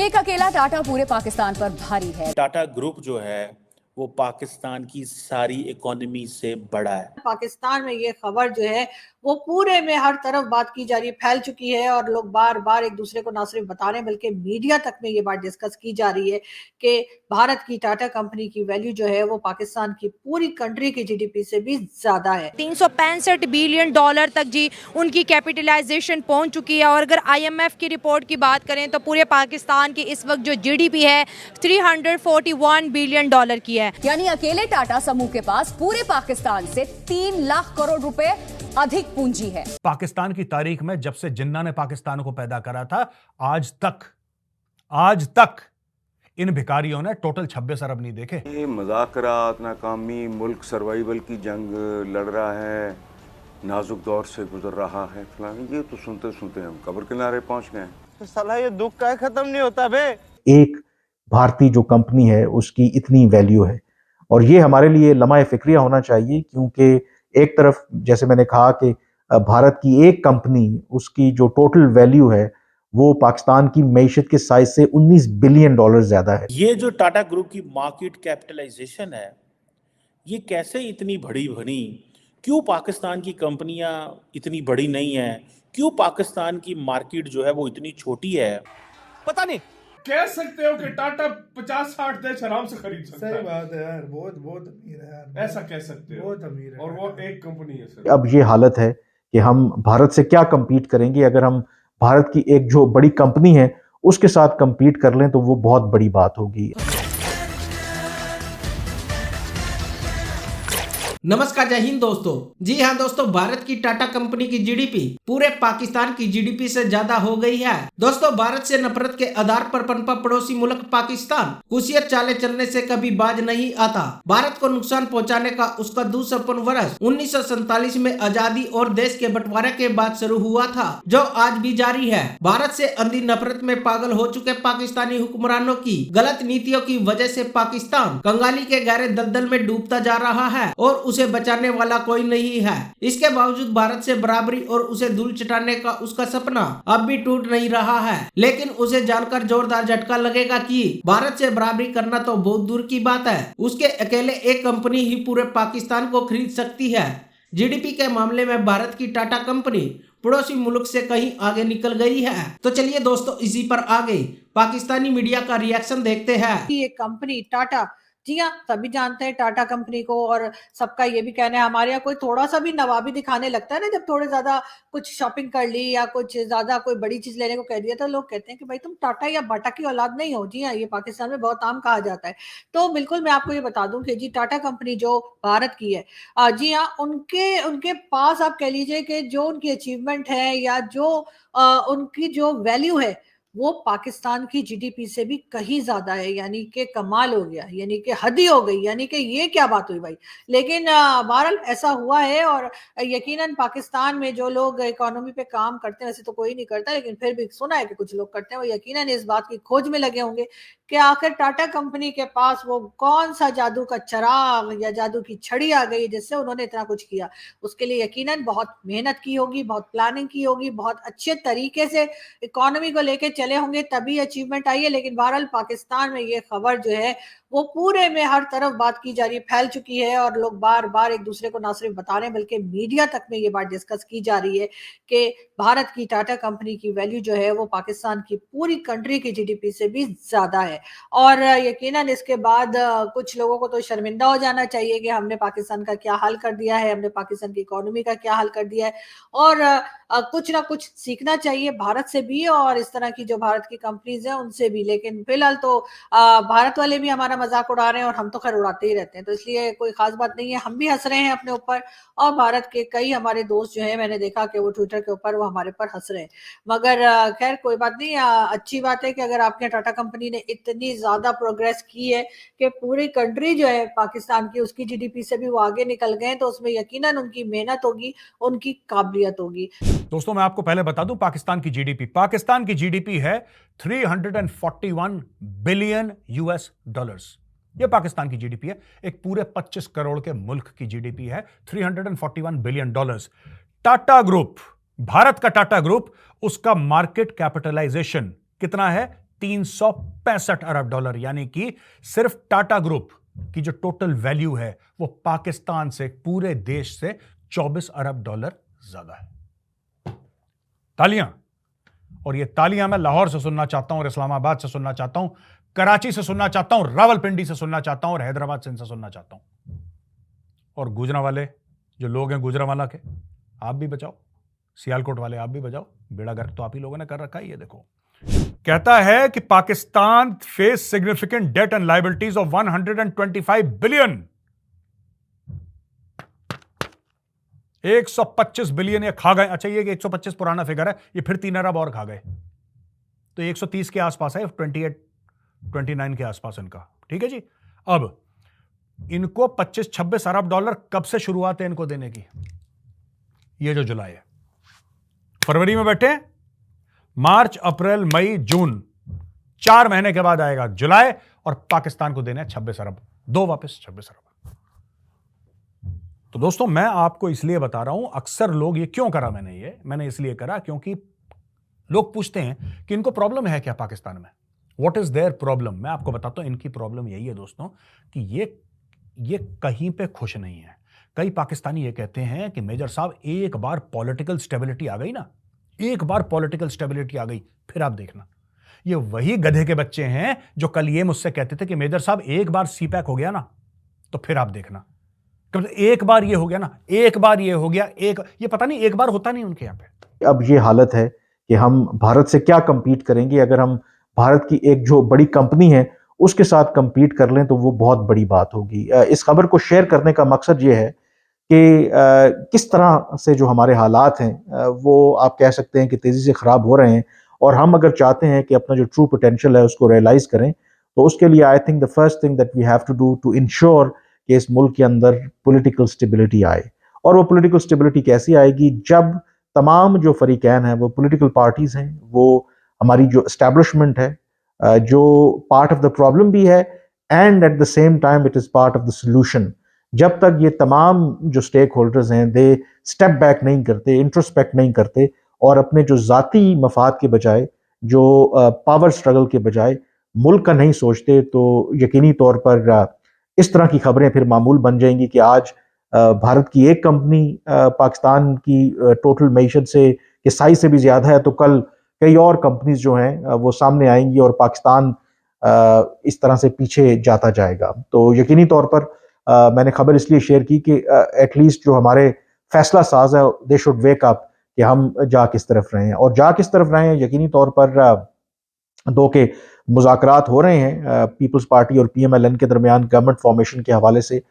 एक अकेला टाटा पूरे पाकिस्तान पर भारी है। टाटा ग्रुप जो है वो पाकिस्तान की सारी इकोनॉमी से बड़ा है। पाकिस्तान में ये खबर जो है वो पूरे में हर तरफ बात की जा रही है, फैल चुकी है और लोग बार बार एक दूसरे को ना सिर्फ बता रहे हैं बल्कि मीडिया तक में ये बात डिस्कस की जा रही है कि भारत की टाटा कंपनी की वैल्यू जो है वो पाकिस्तान की पूरी कंट्री की जीडीपी से भी ज्यादा है। 365 बिलियन डॉलर तक जी उनकी कैपिटलाइजेशन पहुंच चुकी है। और अगर आईएमएफ की रिपोर्ट की बात करें तो पूरे पाकिस्तान की इस वक्त जो जीडीपी है 341 बिलियन डॉलर की है। यानी अकेले टाटा समूह के पास पूरे पाकिस्तान से 3 लाख करोड़ रुपए अधिक पूंजी है। पाकिस्तान की तारीख में जब से जिन्ना ने पाकिस्तान को पैदा करा था आज तक इन भिखारियों ने टोटल 26 अरब नहीं देखे। ये मुज़ाकरात, नाकामी, मुल्क सर्वाइवल की जंग लड़ रहा है, नाजुक दौर से गुजर रहा है, ये तो सुनते सुनते हम कब्र किनारे पहुंच गए। तो साला ये दुख का खत्म नहीं होता बे। एक भारतीय जो कंपनी है उसकी इतनी वैल्यू है और ये हमारे लिए लम्हा फिक्रिया होना चाहिए, क्योंकि एक तरफ जैसे मैंने कहा कि भारत की एक कंपनी, उसकी जो टोटल वैल्यू है वो पाकिस्तान की मईशत के साइज से 19 बिलियन डॉलर ज्यादा है। ये जो टाटा ग्रुप की मार्केट कैपिटलाइजेशन है ये कैसे इतनी बड़ी बनी? क्यों पाकिस्तान की कंपनियां इतनी बड़ी नहीं है? क्यों पाकिस्तान की मार्केट जो है वो इतनी छोटी है? पता नहीं। कह सकते हो कि टाटा 50-60 देश आराम से खरीद सकता है। सही बात है यार, बहुत बहुत अमीर है यार, ऐसा कह सकते हो, बहुत अमीर है और वो एक कंपनी है सर। अब ये हालत है कि हम भारत से क्या compete करेंगे? अगर हम भारत की एक जो बड़ी कंपनी है उसके साथ compete कर लें तो वो बहुत बड़ी बात होगी। नमस्कार, जय हिंद दोस्तों। जी हाँ दोस्तों, भारत की टाटा कंपनी की जीडीपी पूरे पाकिस्तान की जीडीपी से ज्यादा हो गई है। दोस्तों, भारत से नफरत के आधार पर पनपा पड़ोसी मुल्क पाकिस्तान कुसियत चाले चलने से कभी बाज नहीं आता। भारत को नुकसान पहुंचाने का उसका दूसरा वर्ष 1947 में आजादी और देश के बंटवारे के बाद शुरू हुआ था, जो आज भी जारी है। भारत से अंधी नफरत में पागल हो चुके पाकिस्तानी हुक्मरानों की गलत नीतियों की वजह से पाकिस्तान कंगाली के गहरे दलदल में डूबता जा रहा है और उसे बचाने वाला कोई नहीं है। इसके बावजूद भारत से बराबरी और उसे धूल चटाने का उसका सपना अब भी टूट नहीं रहा है। लेकिन उसे जानकर जोरदार झटका लगेगा कि भारत से बराबरी करना तो बहुत दूर की बात है, उसके अकेले एक कंपनी ही पूरे पाकिस्तान को खरीद सकती है। जीडीपी के मामले में भारत की टाटा कंपनी पड़ोसी मुल्क से कहीं आगे निकल गई है। तो चलिए दोस्तों, इसी पर आगे पाकिस्तानी मीडिया का रिएक्शन देखते हैं। ये कंपनी टाटा, जी हाँ, सभी जानते हैं टाटा कंपनी को और सबका ये भी कहना है, हमारे यहाँ कोई थोड़ा सा भी नवाबी दिखाने लगता है ना, जब थोड़े ज्यादा कुछ शॉपिंग कर ली या कुछ ज्यादा कोई बड़ी चीज लेने को कह दिया तो लोग कहते हैं कि भाई तुम टाटा या बाटा की औलाद नहीं हो। जी हाँ, ये पाकिस्तान में बहुत आम कहा जाता है। तो बिल्कुल मैं आपको ये बता दूं कि जी टाटा कंपनी जो भारत की है, जी हाँ, उनके उनके पास आप कह लीजिए कि जो उनकी अचीवमेंट है या जो उनकी जो वैल्यू है वो पाकिस्तान की जीडीपी से भी कहीं ज्यादा है। यानी कि कमाल हो गया, यानी कि हद ही हो गई, यानी कि ये क्या बात हुई भाई। लेकिन बहरहाल ऐसा हुआ है और यकीनन पाकिस्तान में जो लोग इकोनॉमी पे काम करते हैं, वैसे तो कोई नहीं करता लेकिन फिर भी सुना है कि कुछ लोग करते हैं, वो यकीनन इस बात की खोज में लगे होंगे कि आखिर टाटा कंपनी के पास वो कौन सा जादू का चराग या जादू की छड़ी आ गई जिससे उन्होंने इतना कुछ किया। उसके लिए यकीनन बहुत मेहनत की होगी, बहुत प्लानिंग की होगी, बहुत अच्छे तरीके से इकोनॉमी को लेके चले होंगे, तभी अचीवमेंट आई है। लेकिन बहरहाल पाकिस्तान में ये खबर जो है वो पूरे में हर तरफ बात की जा रही है, फैल चुकी है और लोग बार बार एक दूसरे को ना सिर्फ बता रहे हैं बल्कि मीडिया तक में ये बात डिस्कस की जा रही है कि भारत की टाटा कंपनी की वैल्यू जो है वो पाकिस्तान की पूरी कंट्री की जीडीपी से भी ज्यादा है। और यकीनन इसके बाद कुछ लोगों को तो शर्मिंदा हो जाना चाहिए कि हमने पाकिस्तान का क्या हाल कर दिया है, हमने पाकिस्तान की इकोनॉमी का क्या हाल कर दिया है। और कुछ ना कुछ सीखना चाहिए भारत से भी और इस तरह की जो भारत की कंपनीज हैं उनसे भी। लेकिन फिलहाल तो भारत वाले भी हमारा मजाक उड़ा रहे हैं और हम तो खैर उड़ाते ही रहते हैं, तो इसलिए कोई खास बात नहीं है। हम भी हंस रहे हैं अपने ऊपर और भारत के कई हमारे दोस्त जो है, मैंने देखा कि वो ट्विटर के ऊपर वो हमारे पर हंस रहे हैं। मगर खैर कोई बात नहीं, अच्छी बात है कि अगर आपके टाटा कंपनी ने इतनी ज्यादा प्रोग्रेस की है कि पूरी कंट्री जो है पाकिस्तान की उसकी जीडीपी से भी वो आगे निकल गए, तो उसमें यकीनन उनकी मेहनत होगी, उनकी काबिलियत होगी। दोस्तों, मैं आपको पहले बता दूं पाकिस्तान की जीडीपी है 341 बिलियन यूएस डॉलर्स। यह पाकिस्तान की जीडीपी है। एक पूरे 25 करोड़ के मुल्क की जीडीपी है 341 billion dollars. Tata group, Bharat का टाटा ग्रुप, उसका मार्केट कैपिटलाइजेशन कितना है? 365 अरब डॉलर, यानी कि सिर्फ टाटा ग्रुप की जो टोटल वैल्यू है वो पाकिस्तान से, पूरे देश से 24 अरब डॉलर ज्यादा है। तालियां। और ये तालियां मैं लाहौर से सुनना चाहता हूं, और इस्लामाबाद से सुनना चाहता हूं, कराची से सुनना चाहता हूं, रावलपिंडी से सुनना चाहता हूं, और हैदराबाद से सुनना चाहता हूं। और गुजरांवाले जो लोग हैं, गुजरांवाला के, आप भी बचाओ। सियालकोट वाले आप भी बजाओ। बेड़ा गर्क तो आप ही लोगों ने कर रखा है। ये देखो, कहता है कि Pakistan face significant debt and liabilities of 125 billion. 125 billion ये खा गए। अच्छा, ये 125 पुराना फिगर है, ये फिर 3 अरब और खा गए, तो 130 के आसपास है, 29 के आसपास इनका। ठीक है जी। अब इनको 25-26 अरब डॉलर कब से शुरुआत है इनको देने की? ये जो जुलाई है, फरवरी में बैठे, मार्च, अप्रैल, मई, जून, 4 महीने के बाद आएगा जुलाई, और पाकिस्तान को देने 26 अरब, दो वापस 26 अरब। तो दोस्तों, मैं आपको इसलिए बता रहा हूं, अक्सर लोग, ये क्यों करा मैंने इसलिए करा क्योंकि लोग पूछते हैं कि इनको प्रॉब्लम है क्या पाकिस्तान में, व्हाट इज देयर प्रॉब्लम। मैं आपको बताता हूं, इनकी प्रॉब्लम यही है दोस्तों कि ये कहीं पे खुश नहीं है। कई पाकिस्तानी ये कहते हैं कि मेजर साहब, एक बार पॉलिटिकल स्टेबिलिटी आ गई ना, एक बार पॉलिटिकल स्टेबिलिटी आ गई, फिर आप देखना। ये वही गधे के बच्चे हैं जो कल ये मुझसे कहते थे कि मेजर साहब, एक बार सीपैक हो गया ना तो फिर आप देखना। एक बार ये हो गया ना, एक बार ये हो गया, ये पता नहीं, एक बार होता नहीं उनके यहां पे। अब ये हालत है कि हम भारत से क्या कंपीट करेंगे। अगर हम भारत की एक जो बड़ी कंपनी है उसके साथ कंपीट कर लें तो वो बहुत बड़ी बात होगी। इस खबर को शेयर करने का मकसद ये है कि किस तरह से जो हमारे हालात हैं वो आप कह सकते हैं कि तेज़ी से ख़राब हो रहे हैं, और हम अगर चाहते हैं कि अपना जो ट्रू पोटेंशियल है उसको रियलाइज़ करें, तो उसके लिए I think the first thing that we have to do to ensure कि इस मुल्क के अंदर पॉलिटिकल स्टेबिलिटी आए। और वो पॉलिटिकल स्टेबिलिटी कैसी आएगी? जब तमाम जो फरीकैन हैं, वो पॉलिटिकल पार्टीज़ हैं, वो हमारी जो एस्टैब्लिशमेंट है, जो पार्ट ऑफ द प्रॉब्लम भी है and at the same time it is part of the solution. जब तक ये तमाम जो स्टेक होल्डर्स हैं दे स्टेप बैक नहीं करते, इंट्रोस्पेक्ट नहीं करते, और अपने जो ज़ाती मफाद के बजाय, जो पावर स्ट्रगल के बजाय मुल्क का नहीं सोचते, तो यकीनी तौर पर इस तरह की खबरें फिर मामूल बन जाएंगी कि आज भारत की एक कंपनी पाकिस्तान की टोटल मईशत से के साइज से भी ज़्यादा है, तो कल कई और कंपनीज जो हैं वो सामने आएंगी और पाकिस्तान इस तरह से पीछे जाता जाएगा। तो यकीनी तौर पर मैंने खबर इसलिए शेयर की कि एटलीस्ट जो हमारे फैसला साज है दे शुड वेक अप कि हम जा किस तरफ रहे हैं, और जा किस तरफ रहे हैं। यकीनी तौर पर दो के मुज़ाकरात हो रहे हैं पीपल्स पार्टी और PMLN के दरमियान गवर्नमेंट फॉर्मेशन के हवाले से।